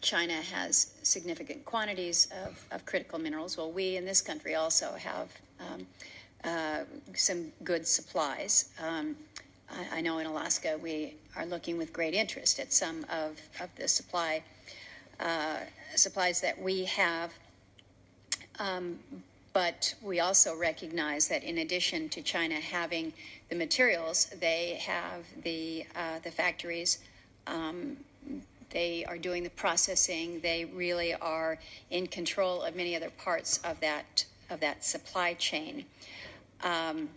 China has significant quantities of critical minerals. Well, we in this country also have some good supplies. I know in Alaska we are looking with great interest at some of the supplies that we have. But we also recognize that in addition to China having the materials, they have the factories. They are doing the processing. They really are in control of many other parts of that supply chain. I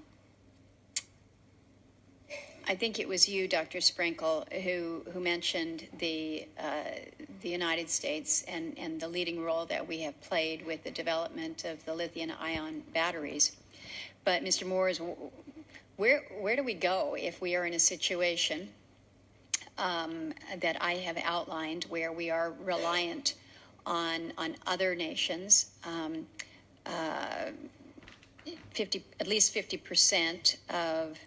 think it was you, Dr. Sprinkle, who mentioned the United States and the leading role that we have played with the development of the lithium-ion batteries. But Mr. Moores, where do we go if we are in a situation that I have outlined where we are reliant on other nations? At least 50% of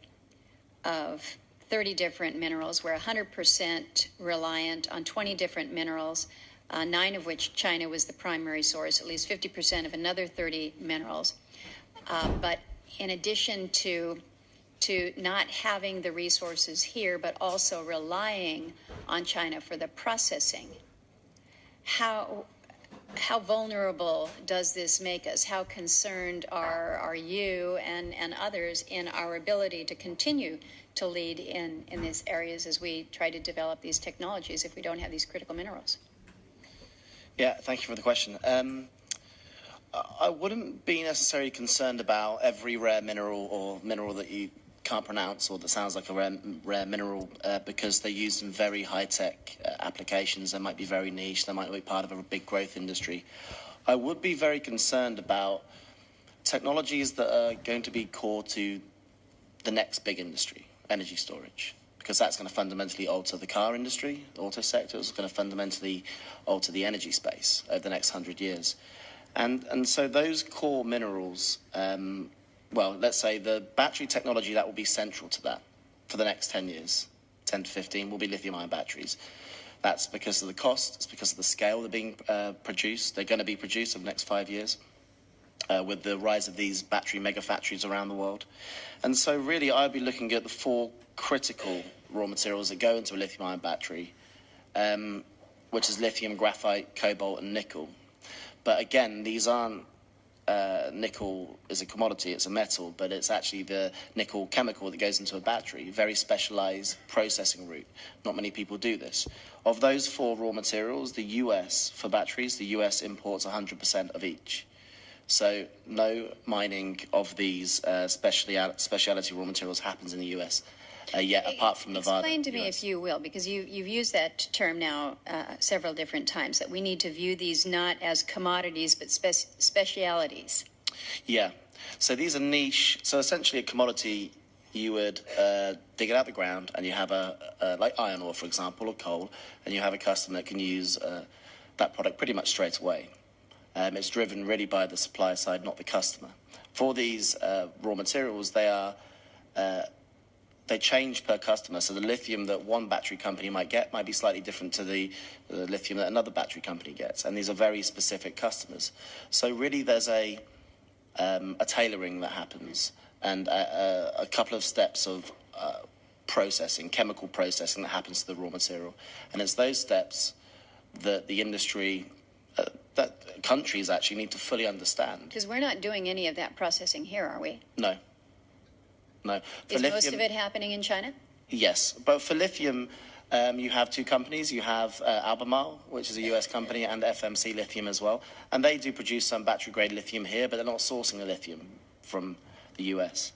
30 different minerals. We're 100% reliant on 20 different minerals, 9 of which China was the primary source, at least 50% of another 30 minerals. But in addition to not having the resources here, but also relying on China for the processing, how vulnerable does this make us? How concerned are you and others in our ability to continue to lead in these areas as we try to develop these technologies if we don't have these critical minerals? Yeah, thank you for the question. I wouldn't be necessarily concerned about every rare mineral or mineral that you can't pronounce or that sounds like a rare mineral because they're used in very high-tech applications. They might be very niche. They might be part of a big growth industry. I would be very concerned about technologies that are going to be core to the next big industry, energy storage, because that's going to fundamentally alter the car industry, the auto sector. It's going to fundamentally alter the energy space over the next 100 years. And so those core minerals, well, let's say the battery technology that will be central to that for the next 10 years, 10 to 15, will be lithium-ion batteries. That's because of the cost. It's because of the scale they're being produced. They're going to be produced over the next 5 years with the rise of these battery mega factories around the world. And so really I'd be looking at the 4 critical raw materials that go into a lithium-ion battery, which is lithium, graphite, cobalt, and nickel. But again, these aren't nickel is a commodity, it's a metal, but it's actually the nickel chemical that goes into a battery, very specialized processing route. Not many people do this. Of those 4 raw materials, the US, for batteries, the US imports 100% of each. So no mining of these specialty raw materials happens in the US. Yet, apart from Nevada. Explain to me, if you will, because you've used that term now several different times, that we need to view these not as commodities but specialities. Yeah. So these are niche. So essentially a commodity, you would dig it out of the ground and you have like iron ore, for example, or coal, and you have a customer that can use that product pretty much straight away. It's driven really by the supplier side, not the customer. For these raw materials, they change per customer. So the lithium that one battery company might get might be slightly different to the lithium that another battery company gets. And these are very specific customers. So really there's a tailoring that happens and a couple of steps of processing, chemical processing that happens to the raw material. And it's those steps that the industry, that countries actually need to fully understand. Because we're not doing any of that processing here, are we? No. No. Is most of it happening in China? Yes, but for lithium, you have 2 companies. You have Albemarle, which is a US company, and FMC Lithium as well. And they do produce some battery-grade lithium here, but they're not sourcing the lithium from the US.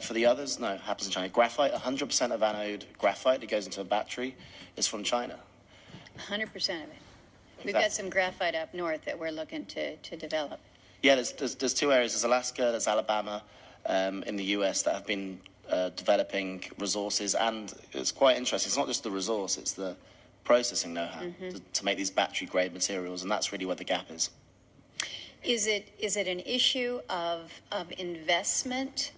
For the others, no, it happens in China. Graphite, 100% of anode graphite that goes into a battery is from China. 100% of it. We've got some graphite up north that we're looking to develop. Yeah, there's 2 areas. There's Alaska, there's Alabama, in the US that have been developing resources, and it's quite interesting. It's not just the resource, it's the processing know-how to make these battery-grade materials, and that's really where the gap is. Is it an issue of investment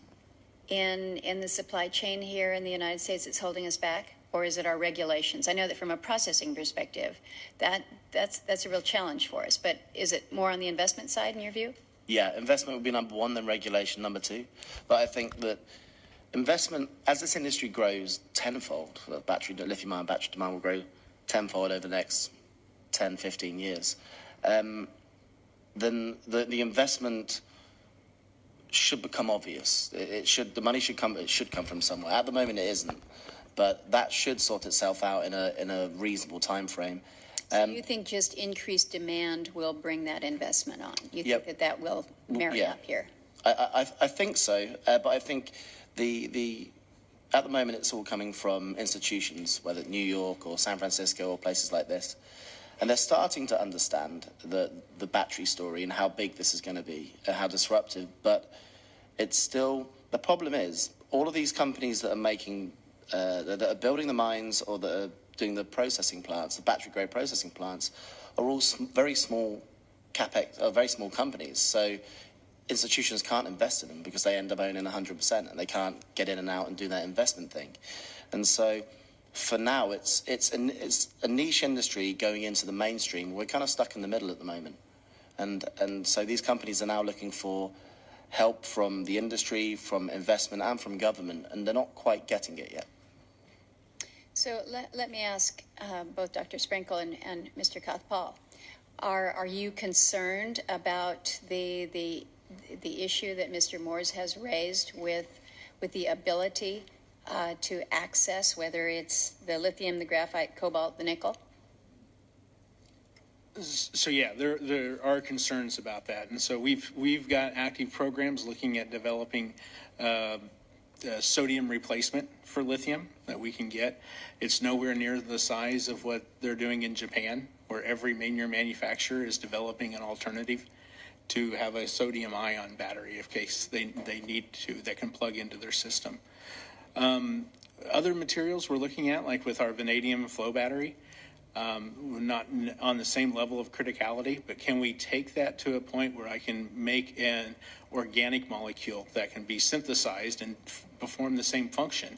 in the supply chain here in the United States that's holding us back? or is it our regulations? I know that from a processing perspective, that's a real challenge for us. But is it more on the investment side, in your view? Yeah, investment would be number one, then regulation number two. But I think that investment, as this industry grows tenfold, lithium-ion battery demand will grow tenfold over the next 10, 15 years, then the investment should become obvious. The money should come from somewhere. At the moment, it isn't, but that should sort itself out in a reasonable time frame. So you think just increased demand will bring that investment on? You think that will marry up here? I think so, but I think at the moment it's all coming from institutions, whether New York or San Francisco or places like this, and they're starting to understand the battery story and how big this is going to be and how disruptive. But it's still, the problem is all of these companies that are making that are building the mines or that are doing the processing plants, the battery grade processing plants, are all very small capex, very small companies. So institutions can't invest in them because they end up owning 100% and they can't get in and out and do that investment thing. And so for now, it's a niche industry going into the mainstream. We're kind of stuck in the middle at the moment. And so these companies are now looking for help from the industry, from investment and from government, and they're not quite getting it yet. So let me ask both Dr. Sprinkle and Mr. Kathpal, are you concerned about the issue that Mr. Moores has raised with the ability to access, whether it's the lithium, the graphite, cobalt, the nickel? So yeah, there are concerns about that, and so we've got active programs looking at developing sodium replacement for lithium that we can get. It's nowhere near the size of what they're doing in Japan, where every major manufacturer is developing an alternative to have a sodium ion battery in case they need to, that can plug into their system. Other materials we're looking at, like with our vanadium flow battery, not on the same level of criticality, but can we take that to a point where I can make an organic molecule that can be synthesized and perform the same function